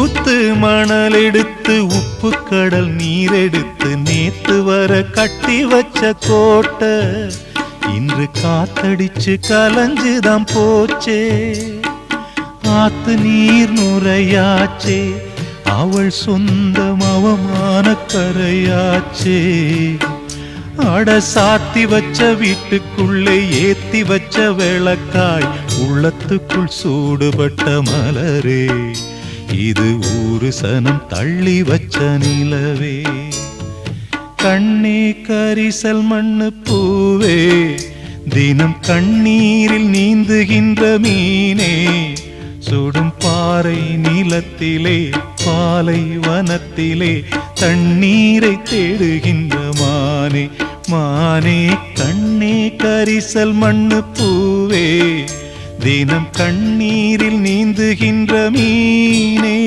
ஊத்து மணல் எடுத்து உப்பு கடல் நீரெடுத்து நேத்து வர கட்டி வச்ச கோட்டை இன்று காத்தடிச்சு கலஞ்சுதான் போச்சே. ஆத்து நீர் நுரையாச்சே, அவள் சொந்தம் அவமான கரையாச்சே. அட சாத்தி வச்ச வீட்டுக்குள்ளே ஏத்தி வச்ச விளக்காய் உள்ளத்துக்குள் சூடுபட்ட மலரே, இது ஊரு சனம் தள்ளி வச்ச நிலவே. கண்ணே கரிசல் மண்ணு பூவே, தினம் கண்ணீரில் நீந்துகின்ற மீனே, சுடும் பாறை நிலத்திலே பாலை வனத்திலே தண்ணீரை தேடுகின்ற மானே. மானே கண்ணே கரிசல் மண்ணு பூவே, தினம் கண்ணீரில் நீந்துகின்ற மீனே.